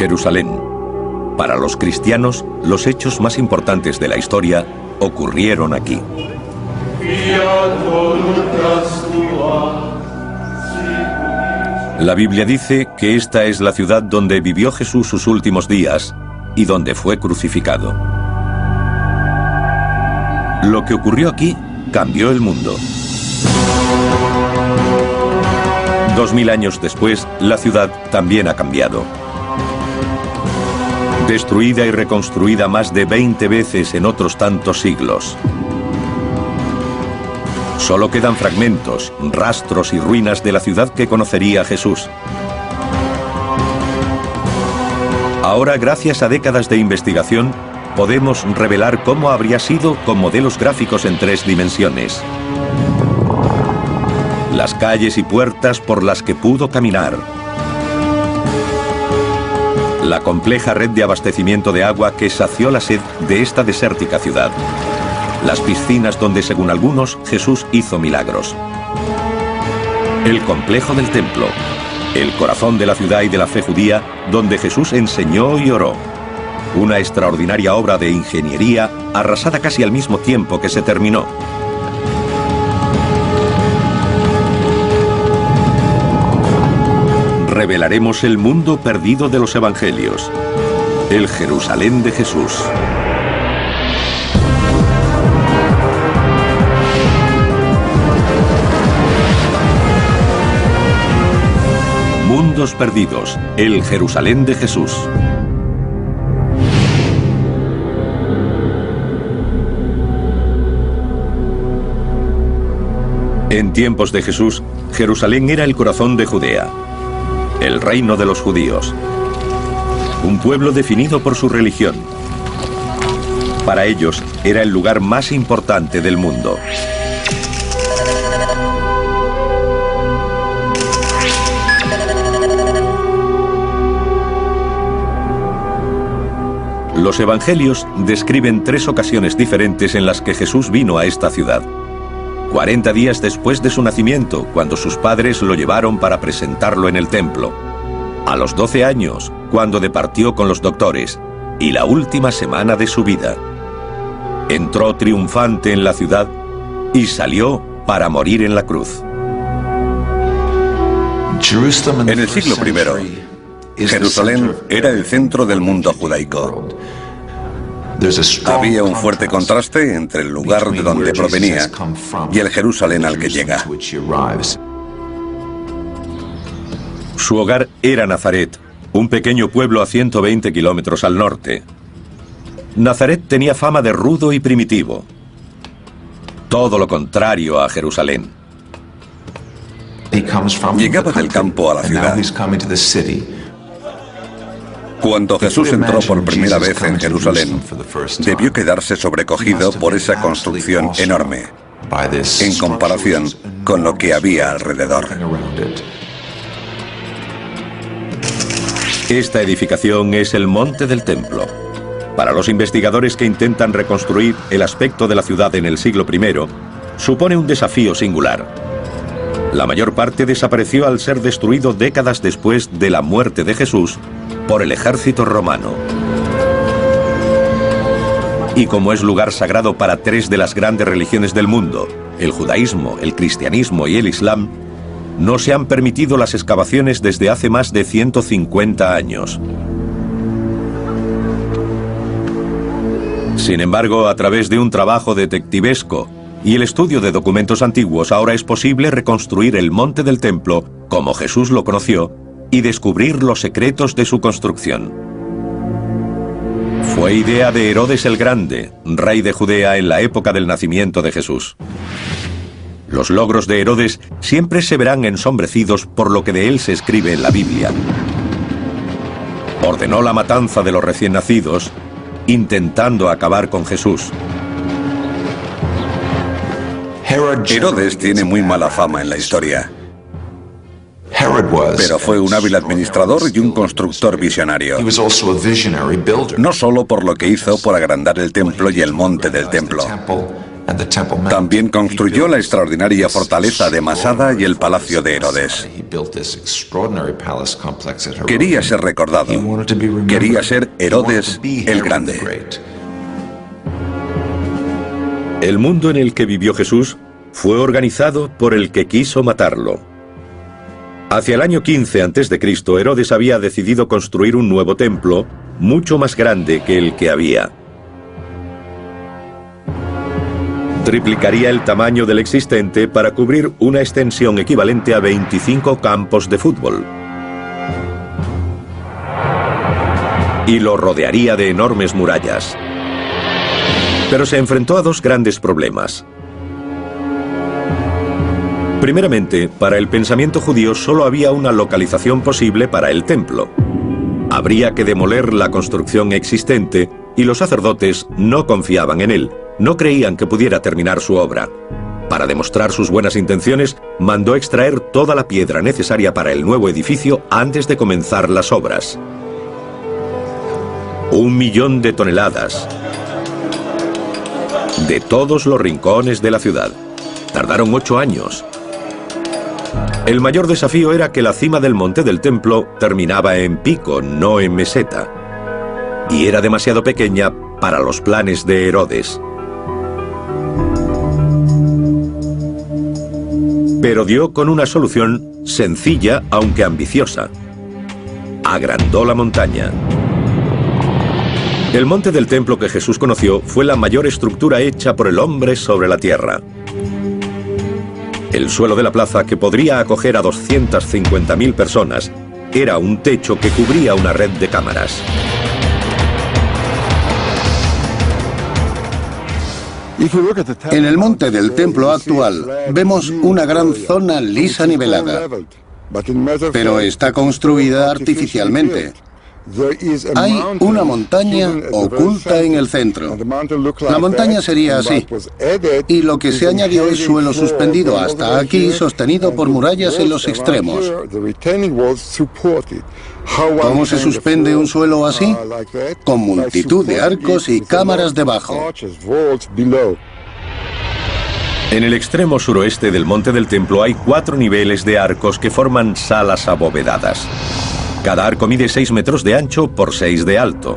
Jerusalén. Para los cristianos, los hechos más importantes de la historia ocurrieron aquí. La Biblia dice que esta es la ciudad donde vivió Jesús sus últimos días y donde fue crucificado. Lo que ocurrió aquí cambió el mundo. 2000 años después, la ciudad también ha cambiado. Destruida y reconstruida más de 20 veces en otros tantos siglos. Solo quedan fragmentos, rastros y ruinas de la ciudad que conocería Jesús. Ahora, gracias a décadas de investigación, podemos revelar cómo habría sido con modelos gráficos en 3 dimensiones. Las calles y puertas por las que pudo caminar. La compleja red de abastecimiento de agua que sació la sed de esta desértica ciudad. Las piscinas donde, según algunos, Jesús hizo milagros. El complejo del templo, el corazón de la ciudad y de la fe judía, donde Jesús enseñó y oró. Una extraordinaria obra de ingeniería arrasada casi al mismo tiempo que se terminó. Revelaremos el mundo perdido de los evangelios, el Jerusalén de Jesús. Mundos perdidos, el Jerusalén de Jesús. En tiempos de Jesús, Jerusalén era el corazón de Judea, el reino de los judíos, un pueblo definido por su religión. Para ellos, era el lugar más importante del mundo. Los evangelios describen 3 ocasiones diferentes en las que Jesús vino a esta ciudad. 40 días después de su nacimiento, cuando sus padres lo llevaron para presentarlo en el templo. A los 12 años, cuando departió con los doctores. Y la última semana de su vida. Entró triunfante en la ciudad y salió para morir en la cruz. En el siglo I, Jerusalén era el centro del mundo judaico. Había un fuerte contraste entre el lugar de donde provenía y el Jerusalén al que llega. Su hogar era Nazaret, un pequeño pueblo a 120 kilómetros al norte. Nazaret tenía fama de rudo y primitivo. Todo lo contrario a Jerusalén. Llegaba del campo a la ciudad. Cuando Jesús entró por primera vez en Jerusalén, debió quedarse sobrecogido por esa construcción enorme, en comparación con lo que había alrededor. Esta edificación es el Monte del Templo. Para los investigadores que intentan reconstruir el aspecto de la ciudad en el siglo I, supone un desafío singular. La mayor parte desapareció al ser destruido décadas después de la muerte de Jesús por el ejército romano. Y como es lugar sagrado para 3 de las grandes religiones del mundo, el judaísmo, el cristianismo y el islam, no se han permitido las excavaciones desde hace más de 150 años. Sin embargo, a través de un trabajo detectivesco y el estudio de documentos antiguos, ahora es posible reconstruir el Monte del Templo como Jesús lo conoció y descubrir los secretos de su construcción. Fue idea de Herodes el Grande, rey de Judea en la época del nacimiento de Jesús. Los logros de Herodes siempre se verán ensombrecidos por lo que de él se escribe en la Biblia. Ordenó la matanza de los recién nacidos, intentando acabar con Jesús. Herodes tiene muy mala fama en la historia, pero fue un hábil administrador y un constructor visionario. No solo por lo que hizo por agrandar el templo y el monte del templo, También construyó la extraordinaria fortaleza de Masada y el palacio de Herodes. Quería ser recordado. Quería ser Herodes el Grande. El mundo en el que vivió Jesús fue organizado por el que quiso matarlo. Hacia el año 15 a.C., Herodes había decidido construir un nuevo templo, mucho más grande que el que había. Triplicaría el tamaño del existente para cubrir una extensión equivalente a 25 campos de fútbol. Y lo rodearía de enormes murallas. Pero se enfrentó a dos grandes problemas. Primeramente, para el pensamiento judío solo había una localización posible para el templo. Habría que demoler la construcción existente y los sacerdotes no confiaban en él. No creían que pudiera terminar su obra. Para demostrar sus buenas intenciones, mandó extraer toda la piedra necesaria para el nuevo edificio antes de comenzar las obras. 1 millón de toneladas. De todos los rincones de la ciudad. Tardaron 8 años. El mayor desafío era que la cima del monte del templo terminaba en pico, no en meseta. Y era demasiado pequeña para los planes de Herodes. Pero dio con una solución sencilla, aunque ambiciosa. Agrandó la montaña. El monte del templo que Jesús conoció fue la mayor estructura hecha por el hombre sobre la tierra. El suelo de la plaza, que podría acoger a 250.000 personas, era un techo que cubría una red de cámaras. En el monte del templo actual vemos una gran zona lisa nivelada, pero está construida artificialmente. Hay una montaña oculta en el centro. La montaña sería así, y lo que se añadió es suelo suspendido hasta aquí, sostenido por murallas en los extremos. ¿Cómo se suspende un suelo así? Con multitud de arcos y cámaras debajo. En el extremo suroeste del monte del templo hay 4 niveles de arcos que forman salas abovedadas. Cada arco mide 6 metros de ancho por 6 de alto.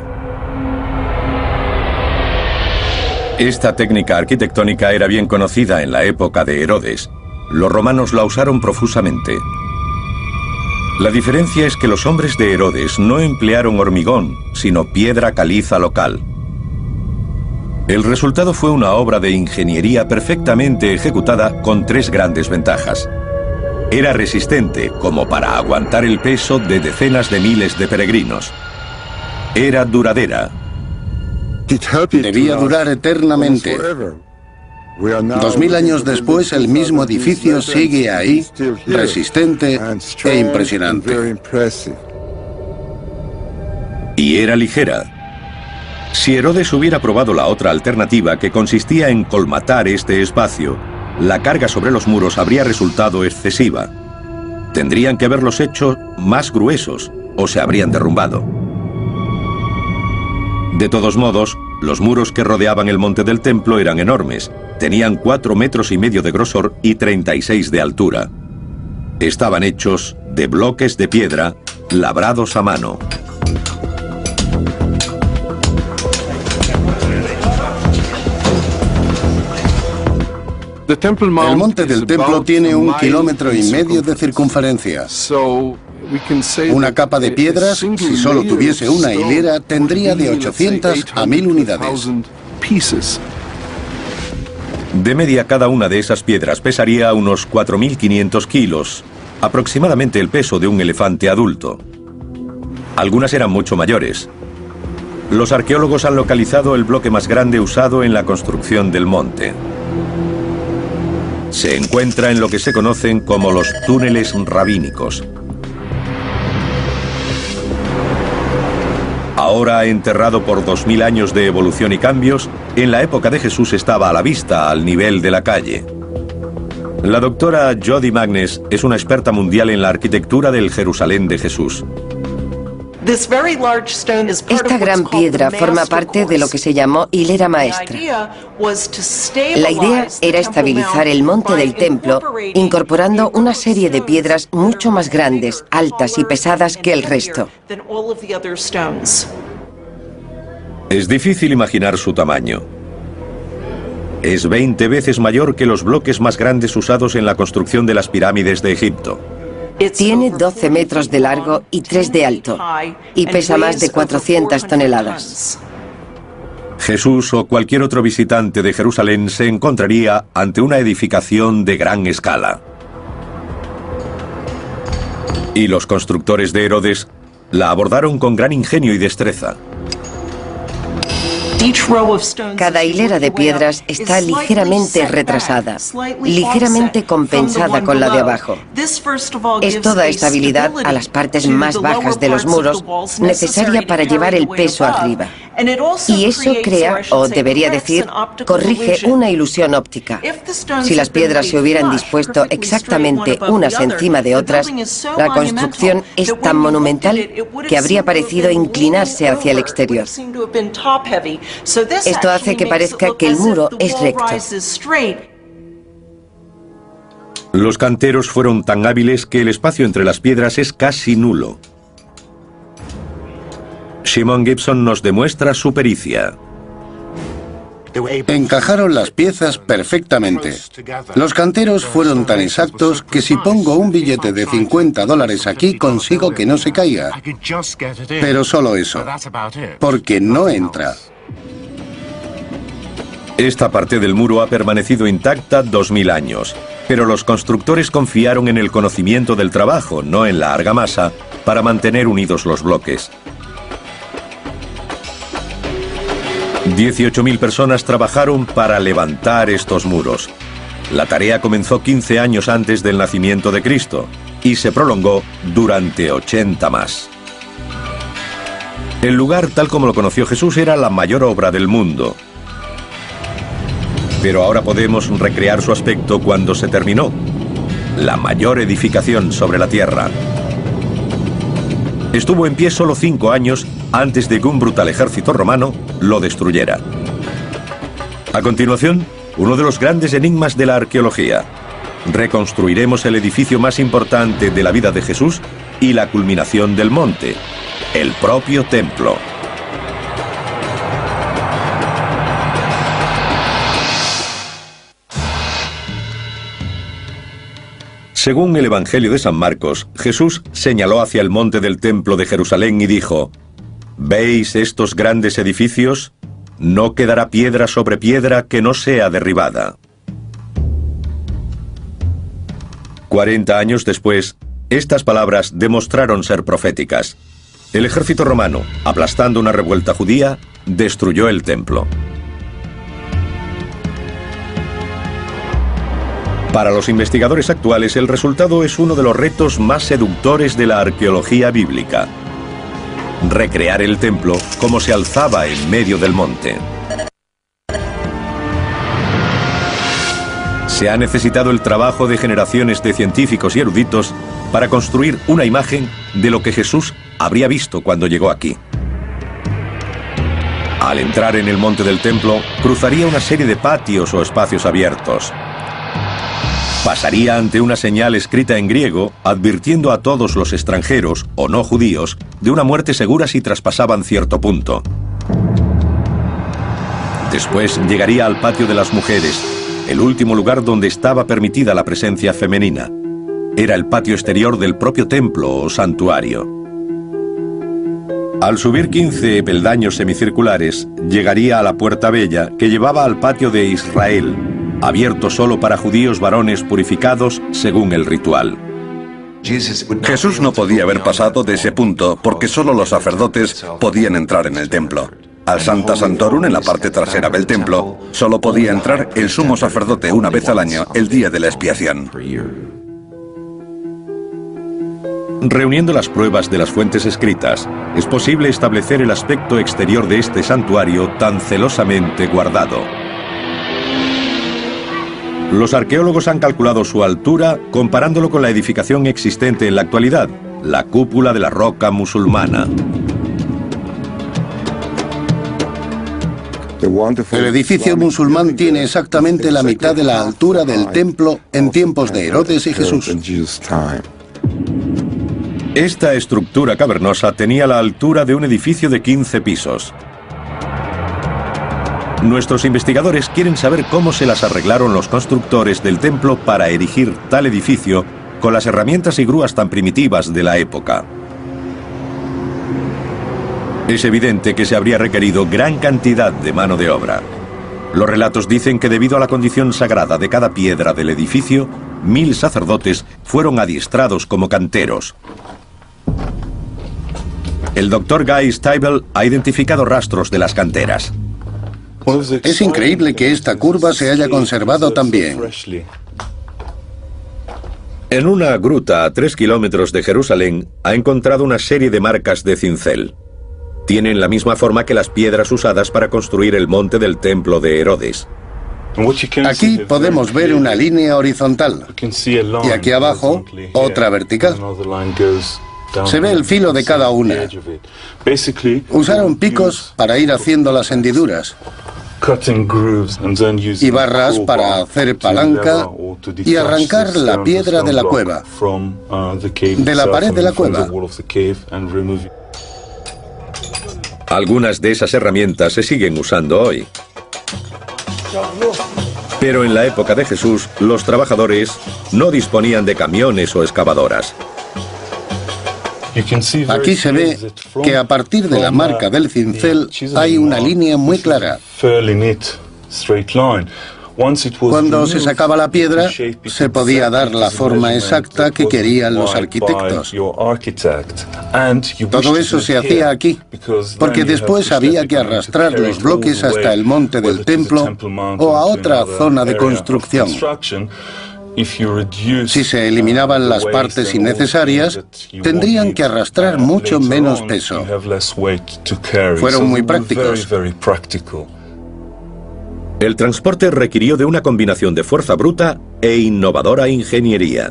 Esta técnica arquitectónica era bien conocida en la época de Herodes. Los romanos la usaron profusamente. La diferencia es que los hombres de Herodes no emplearon hormigón, sino piedra caliza local. El resultado fue una obra de ingeniería perfectamente ejecutada con 3 grandes ventajas. Era resistente, como para aguantar el peso de decenas de miles de peregrinos. Era duradera. Debía durar eternamente. 2000 años después, el mismo edificio sigue ahí, resistente e impresionante. Y era ligera. Si Herodes hubiera probado la otra alternativa, que consistía en colmatar este espacio, la carga sobre los muros habría resultado excesiva. Tendrían que haberlos hecho más gruesos o se habrían derrumbado. De todos modos, los muros que rodeaban el monte del templo eran enormes. Tenían 4,5 metros de grosor y 36 de altura. Estaban hechos de bloques de piedra labrados a mano. El monte del templo tiene 1,5 kilómetros de circunferencia. Una capa de piedras, si solo tuviese una hilera, tendría de 800 a 1000 unidades. De media, cada una de esas piedras pesaría unos 4.500 kilos, aproximadamente el peso de un elefante adulto. Algunas eran mucho mayores. Los arqueólogos han localizado el bloque más grande usado en la construcción del monte. Se encuentra en lo que se conocen como los túneles rabínicos. Ahora enterrado por 2000 años de evolución y cambios, en la época de Jesús estaba a la vista, al nivel de la calle. La doctora Jody Magnes es una experta mundial en la arquitectura del Jerusalén de Jesús. Esta gran piedra forma parte de lo que se llamó hilera maestra. La idea era estabilizar el monte del templo incorporando una serie de piedras mucho más grandes, altas y pesadas que el resto. Es difícil imaginar su tamaño. Es 20 veces mayor que los bloques más grandes usados en la construcción de las pirámides de Egipto. Tiene 12 metros de largo y 3 de alto, y pesa más de 400 toneladas. Jesús o cualquier otro visitante de Jerusalén se encontraría ante una edificación de gran escala. Y los constructores de Herodes la abordaron con gran ingenio y destreza. Cada hilera de piedras está ligeramente retrasada, ligeramente compensada con la de abajo. Esto da estabilidad a las partes más bajas de los muros, necesaria para llevar el peso arriba. Y eso crea, o debería decir, corrige una ilusión óptica. Si las piedras se hubieran dispuesto exactamente unas encima de otras, la construcción es tan monumental que habría parecido inclinarse hacia el exterior. Esto hace que parezca que el muro es recto. Los canteros fueron tan hábiles que el espacio entre las piedras es casi nulo. Shimon Gibson nos demuestra su pericia. Encajaron las piezas perfectamente. Los canteros fueron tan exactos que si pongo un billete de $50 aquí consigo que no se caiga. Pero solo eso, porque no entra. Esta parte del muro ha permanecido intacta 2000 años, pero los constructores confiaron en el conocimiento del trabajo, no en la argamasa, para mantener unidos los bloques. 18.000 personas trabajaron para levantar estos muros. La tarea comenzó 15 años antes del nacimiento de Cristo y se prolongó durante 80 más. El lugar, tal como lo conoció Jesús, era la mayor obra del mundo. Pero ahora podemos recrear su aspecto cuando se terminó. La mayor edificación sobre la tierra. Estuvo en pie solo 5 años antes de que un brutal ejército romano lo destruyera. A continuación, uno de los grandes enigmas de la arqueología. Reconstruiremos el edificio más importante de la vida de Jesús y la culminación del monte, el propio templo. Según el Evangelio de San Marcos, Jesús señaló hacia el monte del templo de Jerusalén y dijo: ¿Veis estos grandes edificios? No quedará piedra sobre piedra que no sea derribada. 40 años después, estas palabras demostraron ser proféticas. El ejército romano, aplastando una revuelta judía, destruyó el templo. Para los investigadores actuales, el resultado es uno de los retos más seductores de la arqueología bíblica: recrear el templo como se alzaba en medio del monte. Se ha necesitado el trabajo de generaciones de científicos y eruditos para construir una imagen de lo que Jesús habría visto cuando llegó aquí. Al entrar en el monte del templo, cruzaría una serie de patios o espacios abiertos. Pasaría ante una señal escrita en griego, advirtiendo a todos los extranjeros, o no judíos, de una muerte segura si traspasaban cierto punto. Después llegaría al patio de las mujeres, el último lugar donde estaba permitida la presencia femenina. Era el patio exterior del propio templo o santuario. Al subir 15 peldaños semicirculares, llegaría a la Puerta Bella, que llevaba al patio de Israel, abierto solo para judíos varones purificados según el ritual. Jesús no podía haber pasado de ese punto porque solo los sacerdotes podían entrar en el templo. Al Sancta Sanctorum, en la parte trasera del templo, solo podía entrar el sumo sacerdote una vez al año, el día de la expiación. Reuniendo las pruebas de las fuentes escritas, es posible establecer el aspecto exterior de este santuario tan celosamente guardado. Los arqueólogos han calculado su altura comparándolo con la edificación existente en la actualidad, la cúpula de la roca musulmana. El edificio musulmán tiene exactamente la mitad de la altura del templo en tiempos de Herodes y Jesús. Esta estructura cavernosa tenía la altura de un edificio de 15 pisos. Nuestros investigadores quieren saber cómo se las arreglaron los constructores del templo para erigir tal edificio con las herramientas y grúas tan primitivas de la época. Es evidente que se habría requerido gran cantidad de mano de obra. Los relatos dicen que debido a la condición sagrada de cada piedra del edificio, 1000 sacerdotes fueron adiestrados como canteros. El Dr. Guy Stabile ha identificado rastros de las canteras. Es increíble que esta curva se haya conservado tan bien. En una gruta a 3 kilómetros de Jerusalén ha encontrado una serie de marcas de cincel. Tienen la misma forma que las piedras usadas para construir el monte del templo de Herodes. Aquí podemos ver una línea horizontal y aquí abajo otra vertical. Se ve el filo de cada una. Usaron picos para ir haciendo las hendiduras y barras para hacer palanca y arrancar la piedra de la cueva, de la pared de la cueva. Algunas de esas herramientas se siguen usando hoy. Pero en la época de Jesús, los trabajadores no disponían de camiones o excavadoras. Aquí se ve que a partir de la marca del cincel hay una línea muy clara. Cuando se sacaba la piedra, se podía dar la forma exacta que querían los arquitectos. Todo eso se hacía aquí, porque después había que arrastrar los bloques hasta el monte del templo o a otra zona de construcción. Si se eliminaban las partes innecesarias, tendrían que arrastrar mucho menos peso. Fueron muy prácticos. El transporte requirió de una combinación de fuerza bruta e innovadora ingeniería.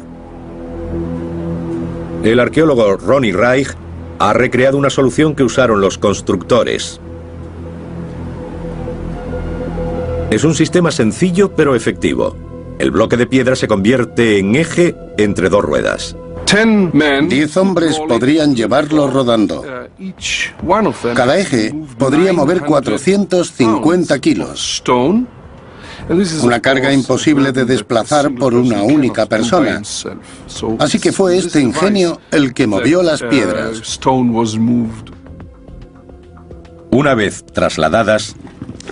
El arqueólogo Ronnie Reich ha recreado una solución que usaron los constructores. Es un sistema sencillo pero efectivo. El bloque de piedra se convierte en eje entre 2 ruedas. 10 hombres podrían llevarlo rodando. Cada eje podría mover 450 kilos. Una carga imposible de desplazar por una única persona. Así que fue este ingenio el que movió las piedras. Una vez trasladadas,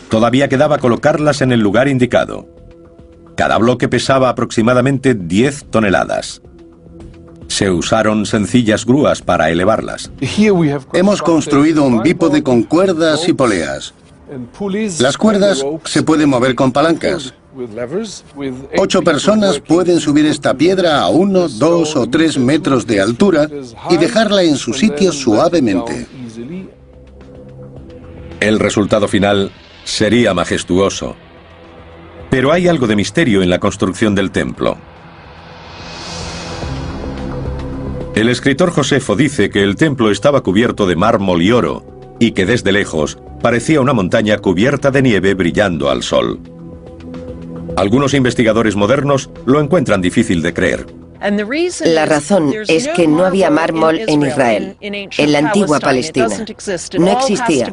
todavía quedaba colocarlas en el lugar indicado. Cada bloque pesaba aproximadamente 10 toneladas. Se usaron sencillas grúas para elevarlas. Hemos construido un bípode con cuerdas y poleas. Las cuerdas se pueden mover con palancas. 8 personas pueden subir esta piedra a 1, 2 o 3 metros de altura y dejarla en su sitio suavemente. El resultado final sería majestuoso. Pero hay algo de misterio en la construcción del templo. El escritor Josefo dice que el templo estaba cubierto de mármol y oro y que desde lejos parecía una montaña cubierta de nieve brillando al sol. Algunos investigadores modernos lo encuentran difícil de creer. La razón es que no había mármol en Israel, en la antigua Palestina. No existía.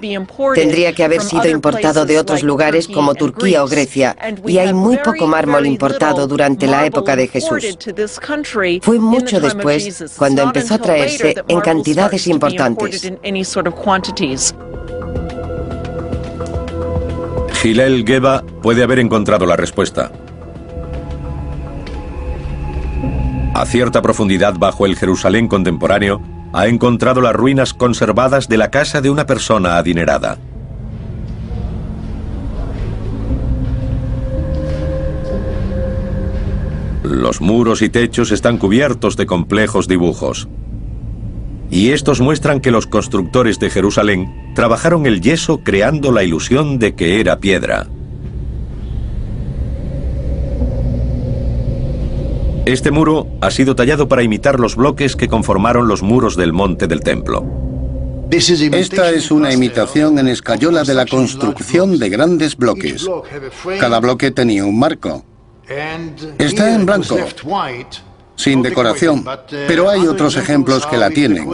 Tendría que haber sido importado de otros lugares como Turquía o Grecia, y hay muy poco mármol importado durante la época de Jesús. Fue mucho después cuando empezó a traerse en cantidades importantes. Hillel Geba puede haber encontrado la respuesta. A cierta profundidad bajo el Jerusalén contemporáneo, ha encontrado las ruinas conservadas de la casa de una persona adinerada. Los muros y techos están cubiertos de complejos dibujos. Y estos muestran que los constructores de Jerusalén trabajaron el yeso creando la ilusión de que era piedra. Este muro ha sido tallado para imitar los bloques que conformaron los muros del monte del templo. Esta es una imitación en escayola de la construcción de grandes bloques. Cada bloque tenía un marco. Está en blanco, sin decoración, pero hay otros ejemplos que la tienen.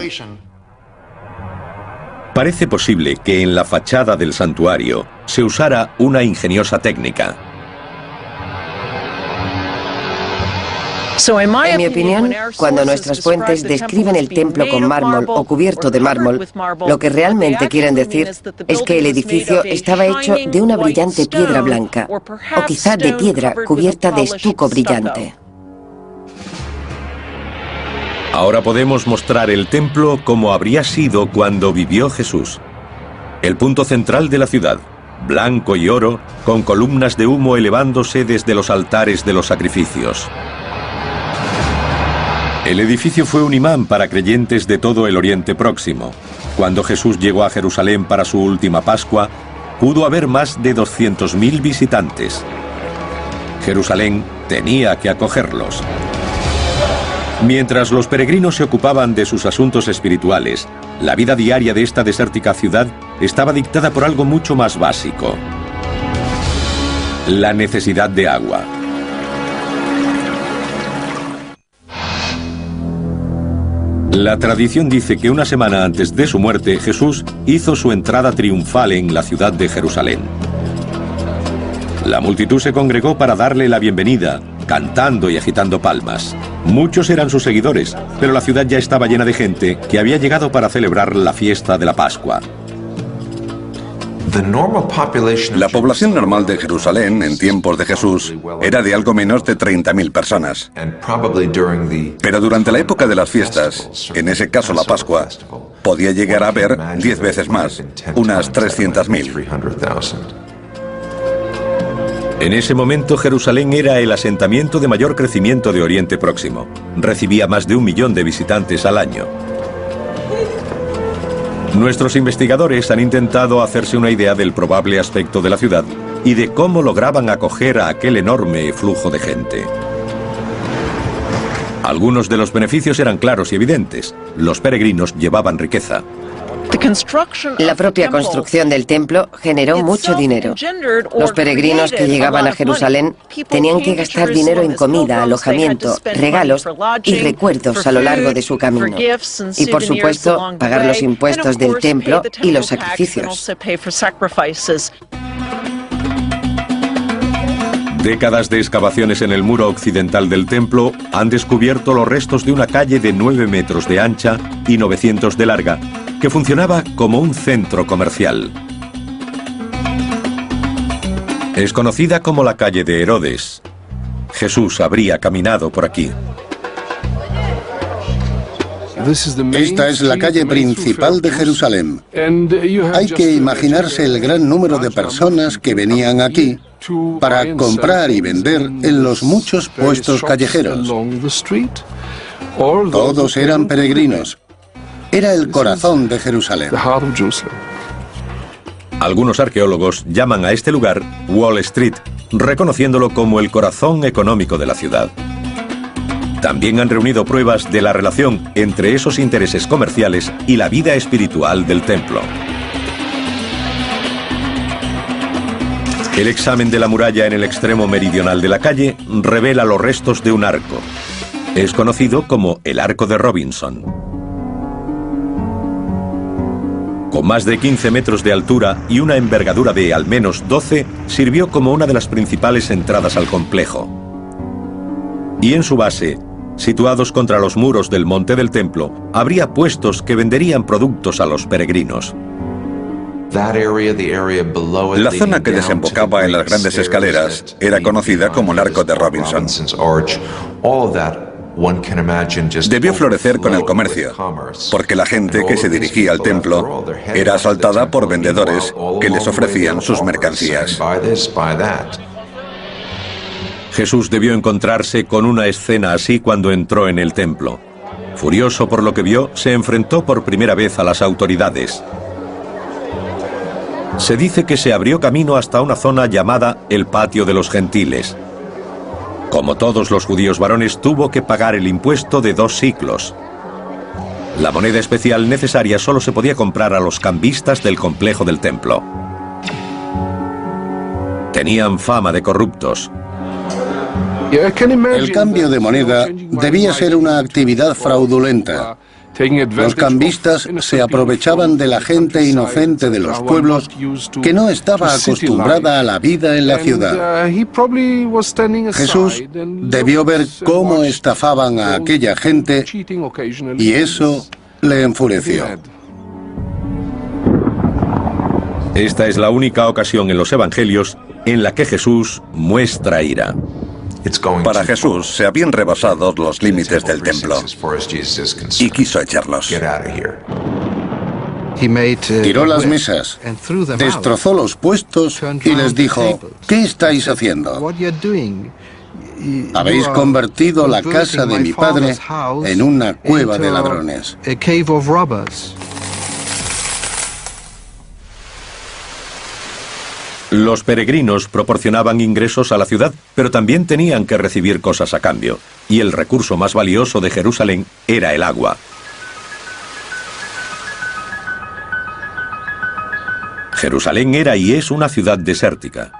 Parece posible que en la fachada del santuario se usara una ingeniosa técnica. En mi opinión, cuando nuestras fuentes describen el templo con mármol o cubierto de mármol, lo que realmente quieren decir es que el edificio estaba hecho de una brillante piedra blanca, o quizá de piedra cubierta de estuco brillante. Ahora podemos mostrar el templo como habría sido cuando vivió Jesús. El punto central de la ciudad, blanco y oro, con columnas de humo elevándose desde los altares de los sacrificios. El edificio fue un imán para creyentes de todo el Oriente Próximo. Cuando Jesús llegó a Jerusalén para su última Pascua, pudo haber más de 200.000 visitantes. Jerusalén tenía que acogerlos. Mientras los peregrinos se ocupaban de sus asuntos espirituales, la vida diaria de esta desértica ciudad estaba dictada por algo mucho más básico: la necesidad de agua. La tradición dice que una semana antes de su muerte, Jesús hizo su entrada triunfal en la ciudad de Jerusalén. La multitud se congregó para darle la bienvenida, cantando y agitando palmas. Muchos eran sus seguidores, pero la ciudad ya estaba llena de gente que había llegado para celebrar la fiesta de la Pascua. La población normal de Jerusalén en tiempos de Jesús era de algo menos de 30.000 personas. Pero durante la época de las fiestas, en ese caso la Pascua, podía llegar a haber 10 veces más, unas 300.000. En ese momento Jerusalén era el asentamiento de mayor crecimiento de Oriente Próximo. Recibía más de 1 millón de visitantes al año. Nuestros investigadores han intentado hacerse una idea del probable aspecto de la ciudad y de cómo lograban acoger a aquel enorme flujo de gente. Algunos de los beneficios eran claros y evidentes. Los peregrinos llevaban riqueza. La propia construcción del templo generó mucho dinero. Los peregrinos que llegaban a Jerusalén tenían que gastar dinero en comida, alojamiento, regalos y recuerdos a lo largo de su camino. Y por supuesto, pagar los impuestos del templo y los sacrificios. Décadas de excavaciones en el muro occidental del templo han descubierto los restos de una calle de 9 metros de ancha y 900 de larga, que funcionaba como un centro comercial. Es conocida como la calle de Herodes. Jesús habría caminado por aquí. Esta es la calle principal de Jerusalén. Hay que imaginarse el gran número de personas que venían aquí para comprar y vender en los muchos puestos callejeros. Todos eran peregrinos. Era el corazón de Jerusalén. Algunos arqueólogos llaman a este lugar Wall Street, reconociéndolo como el corazón económico de la ciudad. También han reunido pruebas de la relación entre esos intereses comerciales y la vida espiritual del templo. El examen de la muralla en el extremo meridional de la calle revela los restos de un arco. Es conocido como el Arco de Robinson. Con más de 15 metros de altura y una envergadura de al menos 12, sirvió como una de las principales entradas al complejo. Y en su base, situados contra los muros del monte del templo, habría puestos que venderían productos a los peregrinos. La zona que desembocaba en las grandes escaleras era conocida como el Arco de Robinson. Debió florecer con el comercio, porque la gente que se dirigía al templo era asaltada por vendedores que les ofrecían sus mercancías. Jesús debió encontrarse con una escena así cuando entró en el templo. Furioso por lo que vio, se enfrentó por primera vez a las autoridades. Se dice que se abrió camino hasta una zona llamada el Patio de los Gentiles. Como todos los judíos varones, tuvo que pagar el impuesto de 2 siclos. La moneda especial necesaria solo se podía comprar a los cambistas del complejo del templo. Tenían fama de corruptos. El cambio de moneda debía ser una actividad fraudulenta. Los cambistas se aprovechaban de la gente inocente de los pueblos que no estaba acostumbrada a la vida en la ciudad. Jesús debió ver cómo estafaban a aquella gente y eso le enfureció. Esta es la única ocasión en los evangelios en la que Jesús muestra ira. Para Jesús se habían rebasado los límites del templo y quiso echarlos. Tiró las mesas, destrozó los puestos y les dijo: ¿qué estáis haciendo? Habéis convertido la casa de mi padre en una cueva de ladrones. Los peregrinos proporcionaban ingresos a la ciudad, pero también tenían que recibir cosas a cambio, y el recurso más valioso de Jerusalén era el agua. Jerusalén era y es una ciudad desértica.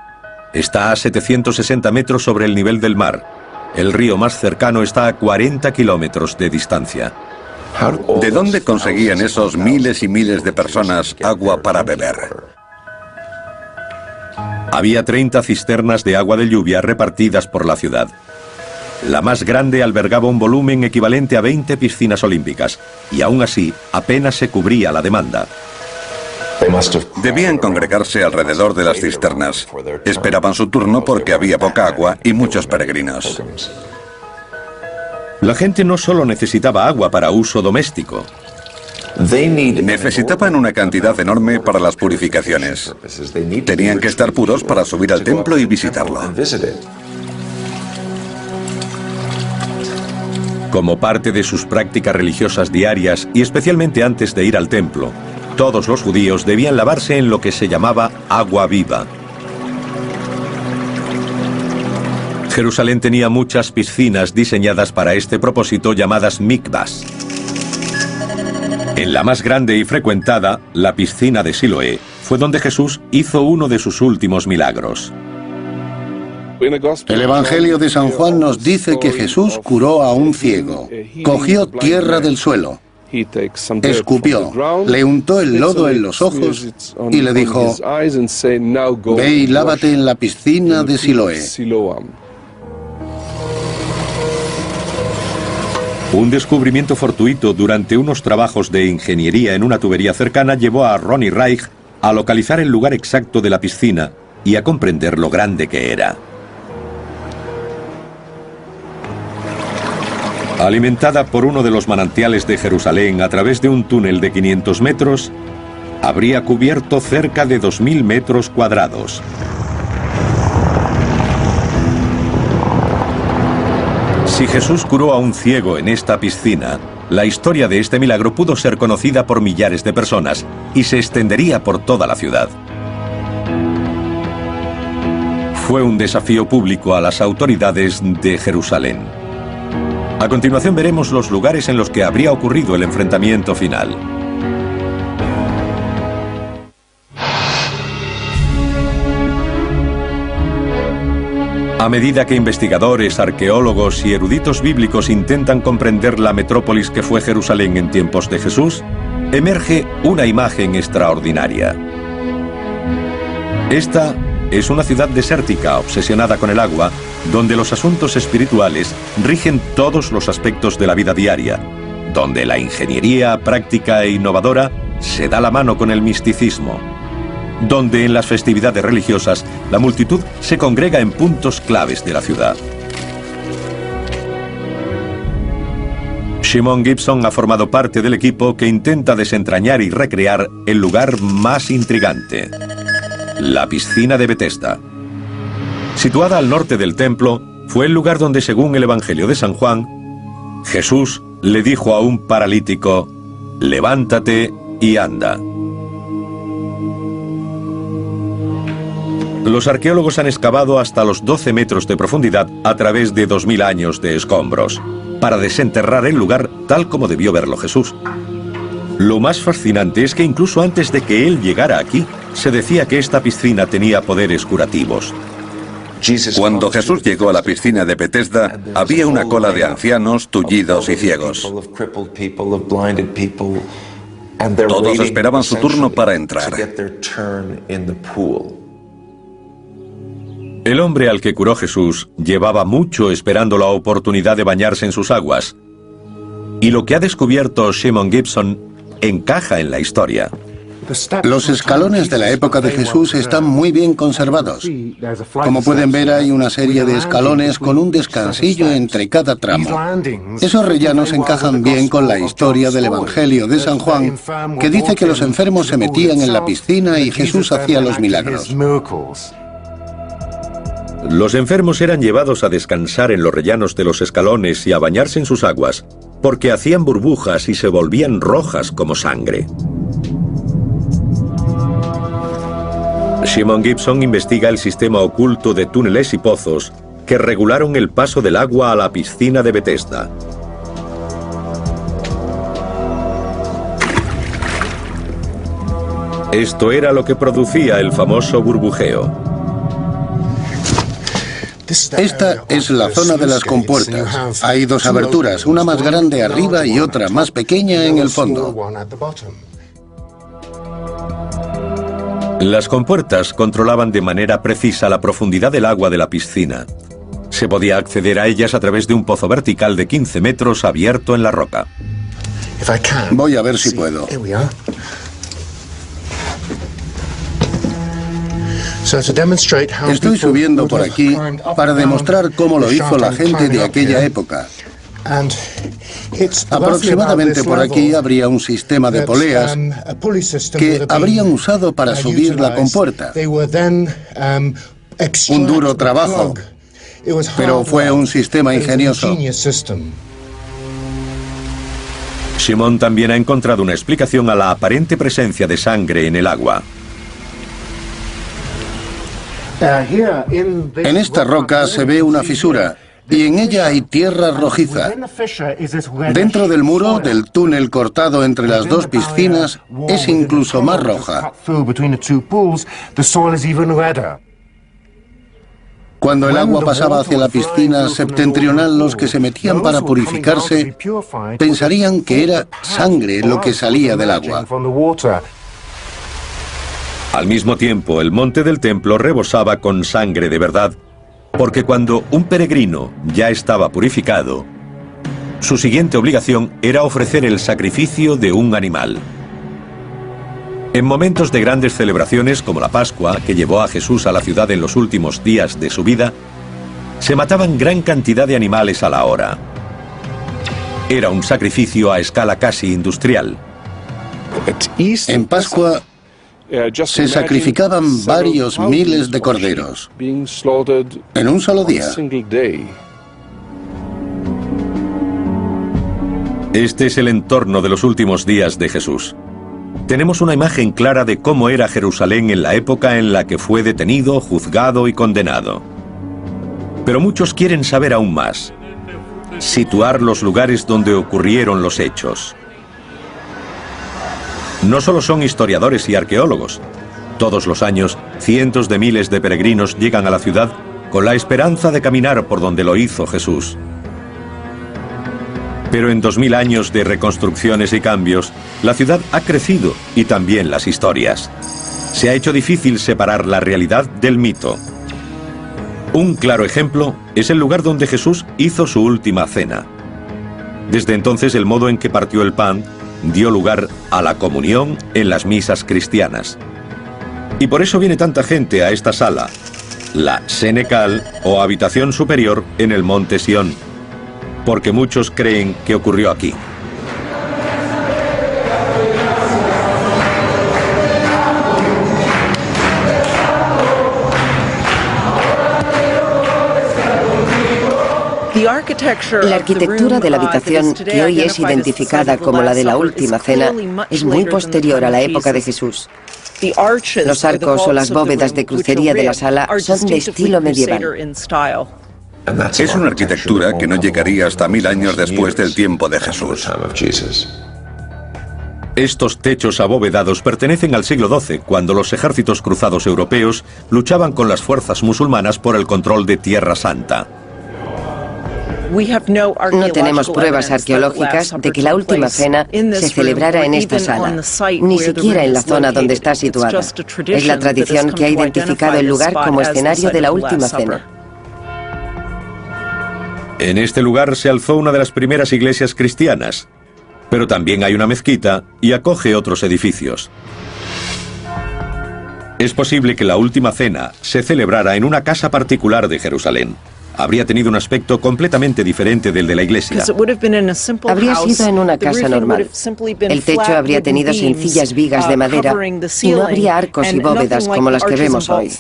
Está a 760 metros sobre el nivel del mar. El río más cercano está a 40 kilómetros de distancia. ¿De dónde conseguían esos miles y miles de personas agua para beber? Había 30 cisternas de agua de lluvia repartidas por la ciudad. La más grande albergaba un volumen equivalente a 20 piscinas olímpicas, y aún así apenas se cubría la demanda. Debían congregarse alrededor de las cisternas. Esperaban su turno porque había poca agua y muchos peregrinos. La gente no solo necesitaba agua para uso doméstico. Necesitaban una cantidad enorme para las purificaciones. Tenían que estar puros para subir al templo y visitarlo. Como parte de sus prácticas religiosas diarias y especialmente antes de ir al templo, todos los judíos debían lavarse en lo que se llamaba agua viva. Jerusalén tenía muchas piscinas diseñadas para este propósito llamadas mikvas. En la más grande y frecuentada, la piscina de Siloé, fue donde Jesús hizo uno de sus últimos milagros. El Evangelio de San Juan nos dice que Jesús curó a un ciego. Cogió tierra del suelo, escupió, le untó el lodo en los ojos y le dijo: ve y lávate en la piscina de Siloé. Un descubrimiento fortuito durante unos trabajos de ingeniería en una tubería cercana llevó a Ronnie Reich a localizar el lugar exacto de la piscina y a comprender lo grande que era. Alimentada por uno de los manantiales de Jerusalén a través de un túnel de 500 metros, habría cubierto cerca de 2.000 metros cuadrados. Si Jesús curó a un ciego en esta piscina, la historia de este milagro pudo ser conocida por millares de personas y se extendería por toda la ciudad. Fue un desafío público a las autoridades de Jerusalén. A continuación veremos los lugares en los que habría ocurrido el enfrentamiento final. A medida que investigadores, arqueólogos y eruditos bíblicos intentan comprender la metrópolis que fue Jerusalén en tiempos de Jesús, emerge una imagen extraordinaria. Esta es una ciudad desértica obsesionada con el agua, donde los asuntos espirituales rigen todos los aspectos de la vida diaria, donde la ingeniería práctica e innovadora se da la mano con el misticismo, donde en las festividades religiosas la multitud se congrega en puntos claves de la ciudad. Shimon Gibson ha formado parte del equipo que intenta desentrañar y recrear el lugar más intrigante: la piscina de Betesda. Situada al norte del templo, fue el lugar donde, según el Evangelio de San Juan, Jesús le dijo a un paralítico: levántate y anda. Los arqueólogos han excavado hasta los 12 metros de profundidad a través de 2000 años de escombros, para desenterrar el lugar tal como debió verlo Jesús. Lo más fascinante es que incluso antes de que él llegara aquí, se decía que esta piscina tenía poderes curativos. Cuando Jesús llegó a la piscina de Betesda, había una cola de ancianos, tullidos y ciegos. Todos esperaban su turno para entrar. El hombre al que curó Jesús llevaba mucho esperando la oportunidad de bañarse en sus aguas. Y lo que ha descubierto Shimon Gibson encaja en la historia. Los escalones de la época de Jesús están muy bien conservados. Como pueden ver, hay una serie de escalones con un descansillo entre cada tramo. Esos rellanos encajan bien con la historia del Evangelio de San Juan, que dice que los enfermos se metían en la piscina y Jesús hacía los milagros. Los enfermos eran llevados a descansar en los rellanos de los escalones y a bañarse en sus aguas, porque hacían burbujas y se volvían rojas como sangre. Shimon Gibson investiga el sistema oculto de túneles y pozos que regularon el paso del agua a la piscina de Betesda. Esto era lo que producía el famoso burbujeo. Esta es la zona de las compuertas. Hay dos aberturas, una más grande arriba y otra más pequeña en el fondo. Las compuertas controlaban de manera precisa la profundidad del agua de la piscina. Se podía acceder a ellas a través de un pozo vertical de 15 metros abierto en la roca. Voy a ver si puedo. Estoy subiendo por aquí para demostrar cómo lo hizo la gente de aquella época. Aproximadamente por aquí habría un sistema de poleas que habrían usado para subir la compuerta. Un duro trabajo, pero fue un sistema ingenioso. Shimon también ha encontrado una explicación a la aparente presencia de sangre en el agua. En esta roca se ve una fisura y en ella hay tierra rojiza. Dentro del muro del túnel cortado entre las dos piscinas es incluso más roja. Cuando el agua pasaba hacia la piscina septentrional, los que se metían para purificarse pensarían que era sangre lo que salía del agua. Al mismo tiempo, el monte del templo rebosaba con sangre de verdad, porque cuando un peregrino ya estaba purificado, su siguiente obligación era ofrecer el sacrificio de un animal. En momentos de grandes celebraciones como la Pascua, que llevó a Jesús a la ciudad en los últimos días de su vida, se mataban gran cantidad de animales a la hora. Era un sacrificio a escala casi industrial. En Pascua se sacrificaban varios miles de corderos en un solo día. Este es el entorno de los últimos días de Jesús. Tenemos una imagen clara de cómo era Jerusalén en la época en la que fue detenido, juzgado y condenado. Pero muchos quieren saber aún más. Situar los lugares donde ocurrieron los hechos. No solo son historiadores y arqueólogos. Todos los años, cientos de miles de peregrinos llegan a la ciudad con la esperanza de caminar por donde lo hizo Jesús. Pero en 2000 años de reconstrucciones y cambios, la ciudad ha crecido y también las historias. Se ha hecho difícil separar la realidad del mito. Un claro ejemplo es el lugar donde Jesús hizo su última cena. Desde entonces, el modo en que partió el pan dio lugar a la comunión en las misas cristianas. Y por eso viene tanta gente a esta sala, la Senecal o habitación superior en el monte Sión, porque muchos creen que ocurrió aquí. La arquitectura de la habitación, que hoy es identificada como la de la Última Cena, es muy posterior a la época de Jesús. Los arcos o las bóvedas de crucería de la sala son de estilo medieval. Es una arquitectura que no llegaría hasta 1000 años después del tiempo de Jesús. Estos techos abovedados pertenecen al siglo XII, cuando los ejércitos cruzados europeos luchaban con las fuerzas musulmanas por el control de Tierra Santa. No tenemos pruebas arqueológicas de que la última cena se celebrara en esta sala, ni siquiera en la zona donde está situada. Es la tradición que ha identificado el lugar como escenario de la última cena. En este lugar se alzó una de las primeras iglesias cristianas, pero también hay una mezquita y acoge otros edificios. Es posible que la última cena se celebrara en una casa particular de Jerusalén. Habría tenido un aspecto completamente diferente del de la iglesia. Habría sido en una casa normal. El techo habría tenido sencillas vigas de madera y no habría arcos y bóvedas como las que vemos hoy.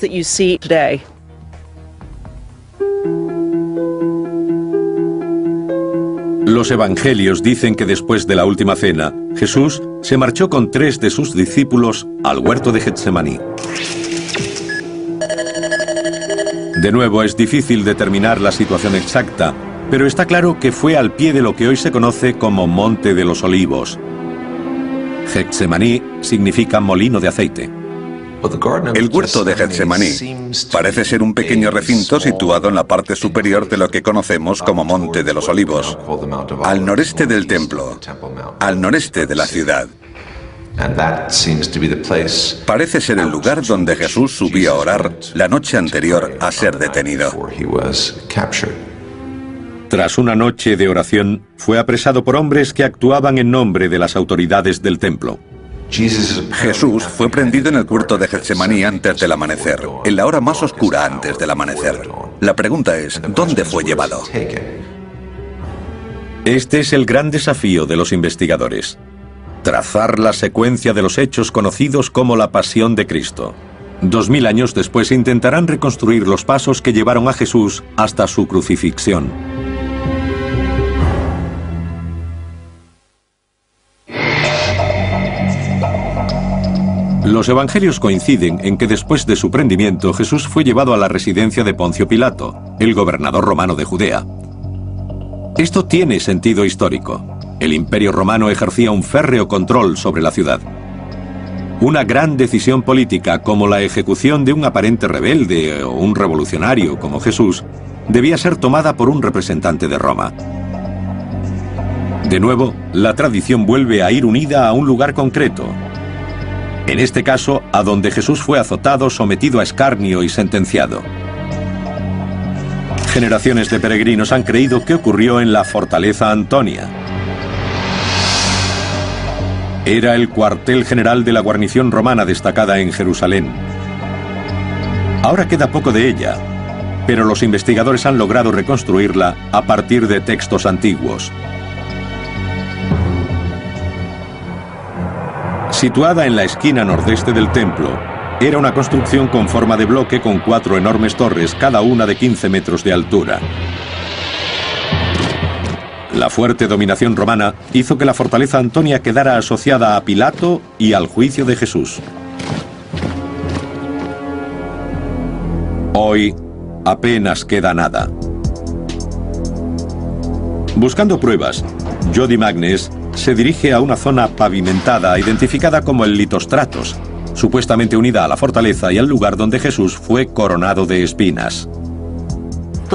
Los evangelios dicen que después de la última cena, Jesús se marchó con 3 de sus discípulos al huerto de Getsemaní. De nuevo, es difícil determinar la situación exacta, pero está claro que fue al pie de lo que hoy se conoce como Monte de los Olivos. Getsemaní significa molino de aceite. El huerto de Getsemaní parece ser un pequeño recinto situado en la parte superior de lo que conocemos como Monte de los Olivos, al noreste del templo, al noreste de la ciudad. Parece ser el lugar donde Jesús subió a orar la noche anterior a ser detenido. Tras una noche de oración, fue apresado por hombres que actuaban en nombre de las autoridades del templo. Jesús fue prendido en el huerto de Getsemaní antes del amanecer, en la hora más oscura antes del amanecer. La pregunta es, ¿dónde fue llevado? Este es el gran desafío de los investigadores: trazar la secuencia de los hechos conocidos como la Pasión de Cristo. 2000 años después intentarán reconstruir los pasos que llevaron a Jesús hasta su crucifixión. Los evangelios coinciden en que después de su prendimiento Jesús fue llevado a la residencia de Poncio Pilato, el gobernador romano de Judea. Esto tiene sentido histórico. El Imperio Romano ejercía un férreo control sobre la ciudad. Una gran decisión política, como la ejecución de un aparente rebelde o un revolucionario como Jesús, debía ser tomada por un representante de Roma. De nuevo, la tradición vuelve a ir unida a un lugar concreto. En este caso, a donde Jesús fue azotado, sometido a escarnio y sentenciado. Generaciones de peregrinos han creído que ocurrió en la Fortaleza Antonia. Era el cuartel general de la guarnición romana destacada en Jerusalén. Ahora queda poco de ella, pero los investigadores han logrado reconstruirla a partir de textos antiguos. Situada en la esquina nordeste del templo, era una construcción con forma de bloque con 4 enormes torres, cada una de 15 metros de altura. La fuerte dominación romana hizo que la fortaleza Antonia quedara asociada a Pilato y al juicio de Jesús. Hoy apenas queda nada. Buscando pruebas, Jody Magnes se dirige a una zona pavimentada identificada como el Litostratos, supuestamente unida a la fortaleza y al lugar donde Jesús fue coronado de espinas.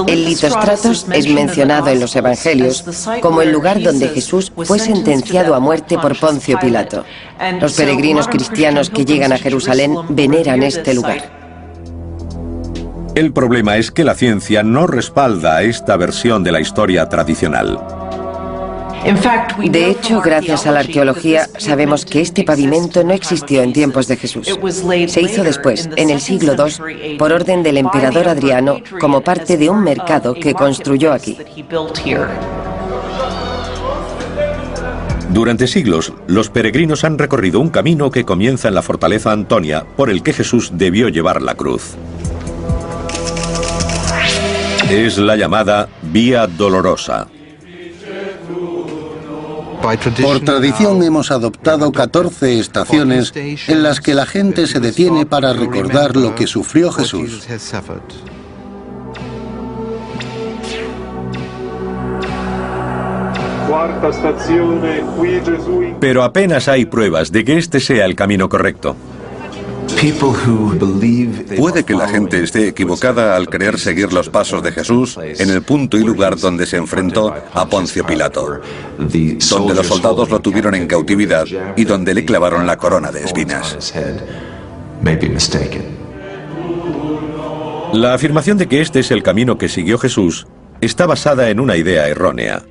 El Litostratos es mencionado en los Evangelios como el lugar donde Jesús fue sentenciado a muerte por Poncio Pilato. Los peregrinos cristianos que llegan a Jerusalén veneran este lugar. El problema es que la ciencia no respalda esta versión de la historia tradicional. De hecho, gracias a la arqueología, sabemos que este pavimento no existió en tiempos de Jesús. Se hizo después, en el siglo II, por orden del emperador Adriano, como parte de un mercado que construyó aquí. Durante siglos, los peregrinos han recorrido un camino que comienza en la fortaleza Antonia, por el que Jesús debió llevar la cruz. Es la llamada Vía Dolorosa. Por tradición hemos adoptado 14 estaciones en las que la gente se detiene para recordar lo que sufrió Jesús. Pero apenas hay pruebas de que este sea el camino correcto. Puede que la gente esté equivocada al querer seguir los pasos de Jesús en el punto y lugar donde se enfrentó a Poncio Pilato, donde los soldados lo tuvieron en cautividad y donde le clavaron la corona de espinas. La afirmación de que este es el camino que siguió Jesús está basada en una idea errónea,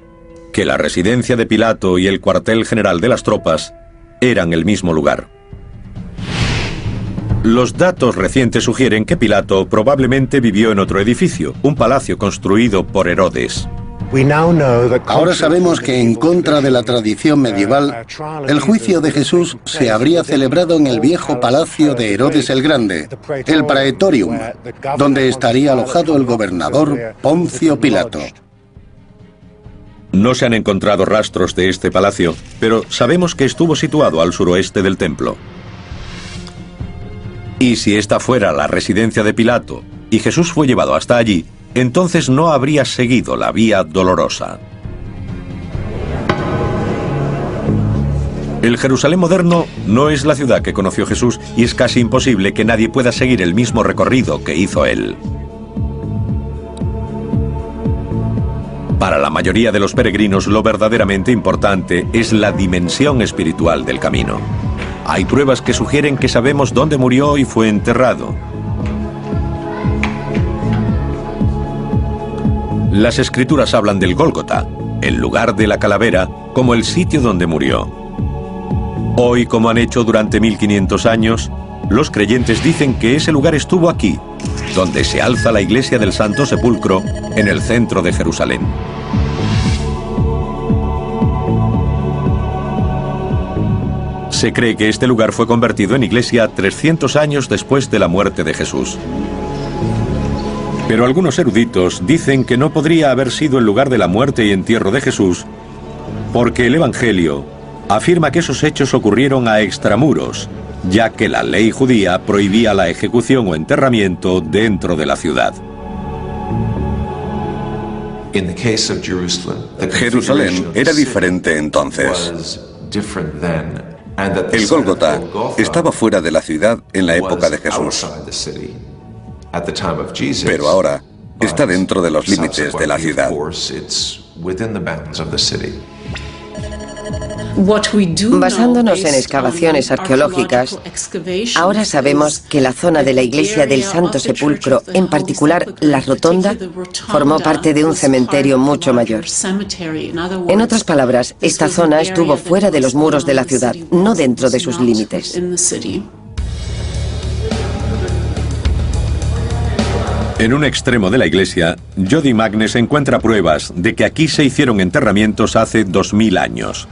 que la residencia de Pilato y el cuartel general de las tropas eran el mismo lugar. Los datos recientes sugieren que Pilato probablemente vivió en otro edificio, un palacio construido por Herodes. Ahora sabemos que, en contra de la tradición medieval, el juicio de Jesús se habría celebrado en el viejo palacio de Herodes el Grande, el Praetorium, donde estaría alojado el gobernador Poncio Pilato. No se han encontrado rastros de este palacio, pero sabemos que estuvo situado al suroeste del templo. Y si esta fuera la residencia de Pilato y Jesús fue llevado hasta allí, entonces no habría seguido la vía dolorosa. El Jerusalén moderno no es la ciudad que conoció Jesús y es casi imposible que nadie pueda seguir el mismo recorrido que hizo él. Para la mayoría de los peregrinos, lo verdaderamente importante es la dimensión espiritual del camino. Hay pruebas que sugieren que sabemos dónde murió y fue enterrado. Las escrituras hablan del Gólgota, el lugar de la calavera, como el sitio donde murió. Hoy, como han hecho durante 1500 años, los creyentes dicen que ese lugar estuvo aquí, donde se alza la iglesia del Santo Sepulcro, en el centro de Jerusalén. Se cree que este lugar fue convertido en iglesia 300 años después de la muerte de Jesús. Pero algunos eruditos dicen que no podría haber sido el lugar de la muerte y entierro de Jesús, porque el Evangelio afirma que esos hechos ocurrieron a extramuros, ya que la ley judía prohibía la ejecución o enterramiento dentro de la ciudad. Jerusalén era diferente entonces. El Gólgota estaba fuera de la ciudad en la época de Jesús, pero ahora está dentro de los límites de la ciudad. Basándonos en excavaciones arqueológicas, ahora sabemos que la zona de la iglesia del Santo Sepulcro, en particular la rotonda, formó parte de un cementerio mucho mayor. En otras palabras, esta zona estuvo fuera de los muros de la ciudad, no dentro de sus límites. En un extremo de la iglesia, Jody Magnes encuentra pruebas de que aquí se hicieron enterramientos hace 2000 años.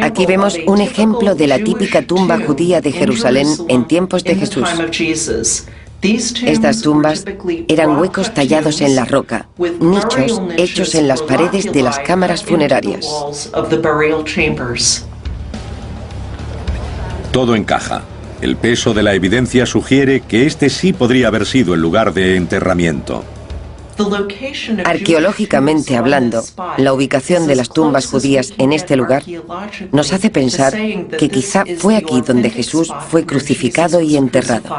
Aquí vemos un ejemplo de la típica tumba judía de Jerusalén en tiempos de Jesús. Estas tumbas eran huecos tallados en la roca, nichos hechos en las paredes de las cámaras funerarias. Todo encaja. El peso de la evidencia sugiere que este sí podría haber sido el lugar de enterramiento. Arqueológicamente hablando, la ubicación de las tumbas judías en este lugar nos hace pensar que quizá fue aquí donde Jesús fue crucificado y enterrado.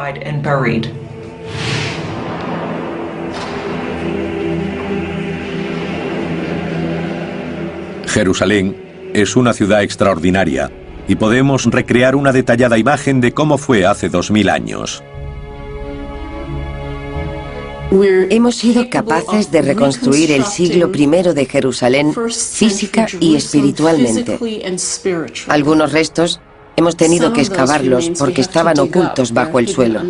Jerusalén es una ciudad extraordinaria y podemos recrear una detallada imagen de cómo fue hace 2000 años. Hemos sido capaces de reconstruir el siglo I de Jerusalén física y espiritualmente. Algunos restos hemos tenido que excavarlos porque estaban ocultos bajo el suelo,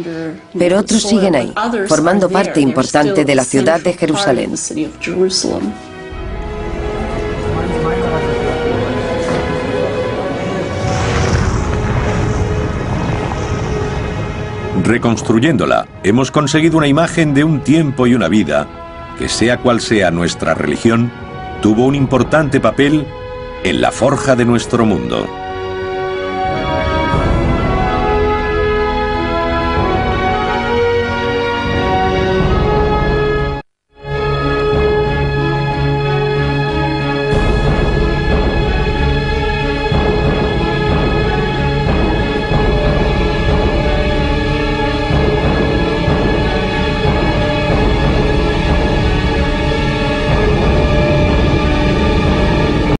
pero otros siguen ahí, formando parte importante de la ciudad de Jerusalén. Reconstruyéndola, hemos conseguido una imagen de un tiempo y una vida que sea cual sea nuestra religión, tuvo un importante papel en la forja de nuestro mundo.